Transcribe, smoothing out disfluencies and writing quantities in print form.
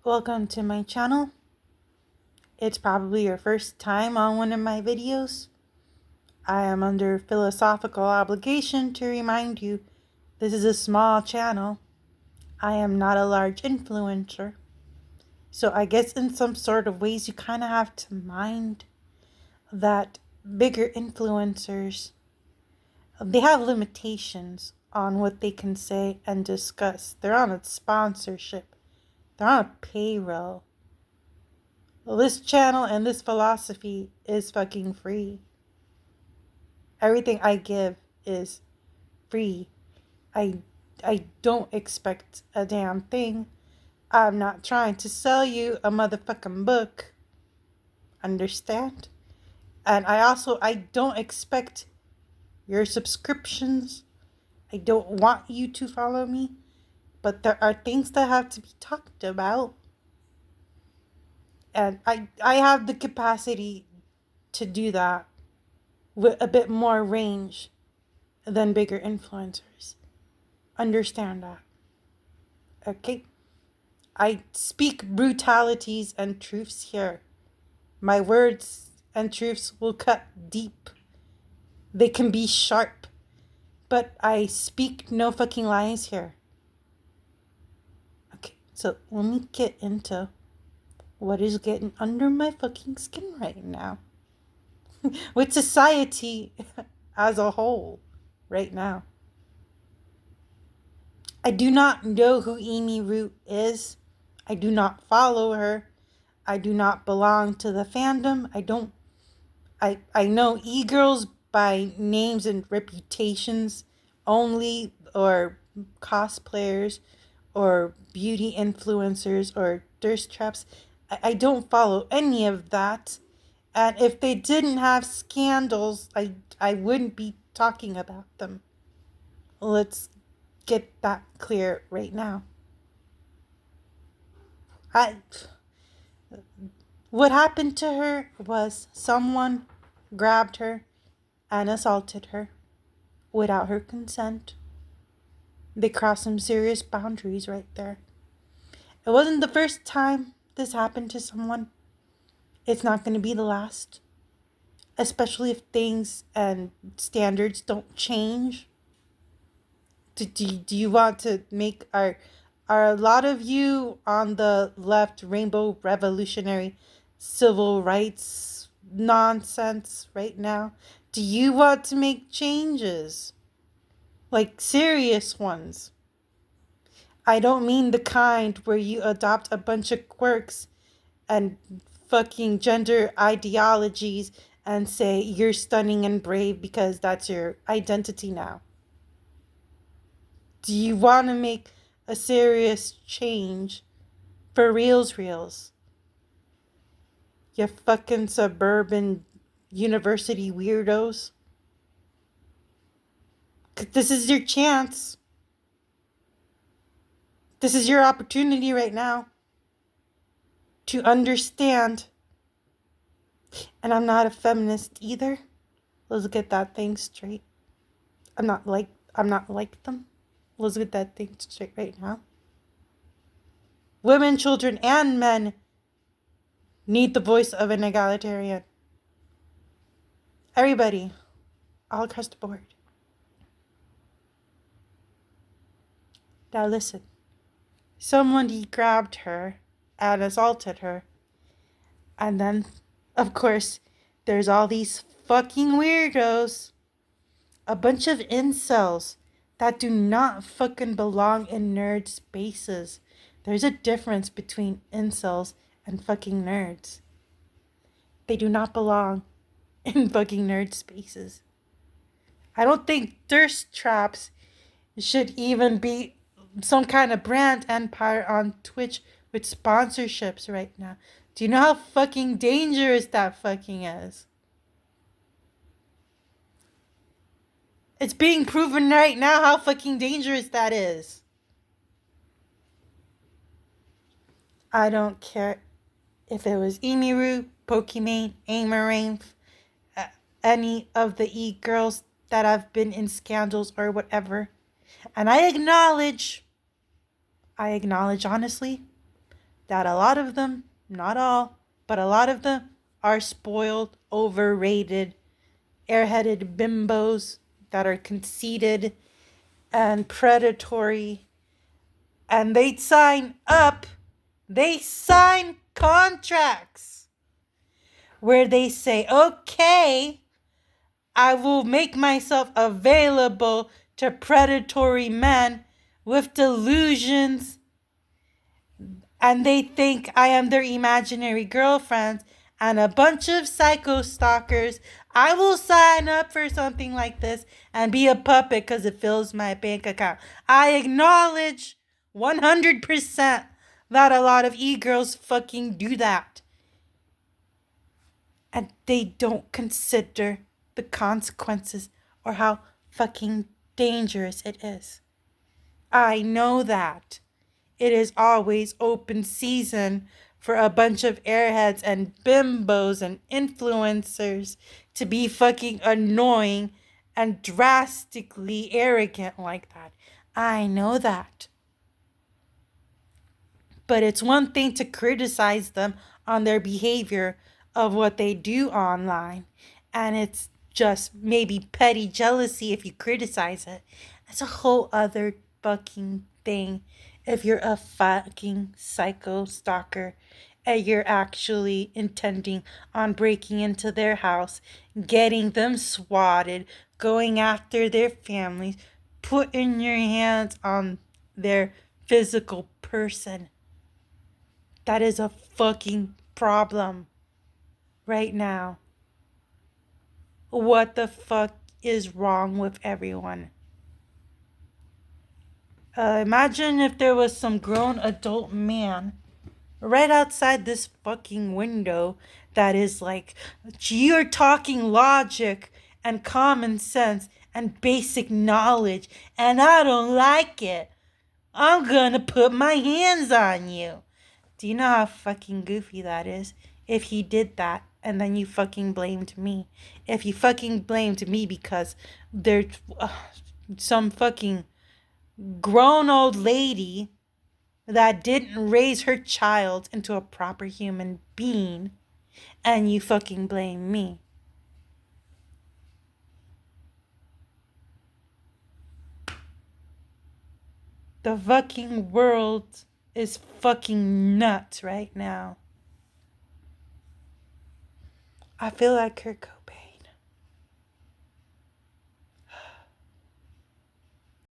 Welcome to my channel. It's probably your first time on one of my videos. I am under philosophical obligation to remind you this is a small channel. I am not a large influencer. So I guess in some sort of ways you kind of have to mind that bigger influencers, they have limitations on what they can say and discuss. They're on a sponsorship. They're on a payroll. Well, this channel and this philosophy is fucking free. Everything I give is free. I don't expect a damn thing. I'm not trying to sell you a motherfucking book. Understand? And I don't expect your subscriptions. I don't want you to follow me. But there are things that have to be talked about. And I have the capacity to do that with a bit more range than bigger influencers. Understand that. Okay? I speak brutalities and truths here. My words and truths will cut deep. They can be sharp. But I speak no fucking lies here. Okay, so let me get into what is getting under my fucking skin right now. With society as a whole right now. I do not know who Emiru is. I do not follow her. I do not belong to the fandom. I know e-girls by names and reputations only, or cosplayers, or beauty influencers, or thirst traps. I don't follow any of that. And if they didn't have scandals, I wouldn't be talking about them. Let's get that clear right now. What happened to her was someone grabbed her and assaulted her without her consent. They crossed some serious boundaries right there. It wasn't the first time this happened to someone. It's not going to be the last. Especially if things and standards don't change. Do you want to make are a lot of you on the left rainbow revolutionary civil rights nonsense right now? Do you want to make changes? Like serious ones. I don't mean the kind where you adopt a bunch of quirks and fucking gender ideologies and say you're stunning and brave because that's your identity now. Do you want to make a serious change for reals? You fucking suburban university weirdos. 'Cause this is your chance. This is your opportunity right now to understand. And I'm not a feminist either. Let's get that thing straight. I'm not like them. Let's get that thing straight right now. Women, children, and men need the voice of an egalitarian. Everybody, all across the board. Now listen. Someone grabbed her and assaulted her. And then, of course, there's all these fucking weirdos. A bunch of incels that do not fucking belong in nerd spaces. There's a difference between incels and fucking nerds. They do not belong in fucking nerd spaces. I don't think thirst traps should even be some kind of brand empire on Twitch with sponsorships right now. Do you know how fucking dangerous that fucking is? It's being proven right now how fucking dangerous that is. I don't care if it was Emiru, Pokimane, Emiru, any of the e-girls that have been in scandals or whatever. And I acknowledge honestly, that a lot of them, not all, but a lot of them are spoiled, overrated, airheaded bimbos that are conceited and predatory. And they sign contracts where they say, okay, I will make myself available to predatory men with delusions, and they think I am their imaginary girlfriend and a bunch of psycho stalkers. I will sign up for something like this and be a puppet because it fills my bank account. I acknowledge 100% that a lot of e-girls fucking do that. And they don't consider the consequences or how fucking dangerous it is. I know that. It is always open season for a bunch of airheads and bimbos and influencers to be fucking annoying and drastically arrogant like that. I know that. But it's one thing to criticize them on their behavior of what they do online. And it's just maybe petty jealousy if you criticize it. That's a whole other fucking thing if you're a fucking psycho stalker and you're actually intending on breaking into their house, getting them swatted, going after their families, putting your hands on their physical person. That is a fucking problem right now. What the fuck is wrong with everyone? Imagine if there was some grown adult man right outside this fucking window that is like, you're talking logic and common sense and basic knowledge, and I don't like it. I'm gonna put my hands on you. Do you know how fucking goofy that is? If he did that and then you fucking blamed me. If you fucking blamed me because there's some fucking grown old lady that didn't raise her child into a proper human being, and you fucking blame me. The fucking world is fucking nuts right now. I feel like Kurt Cobain.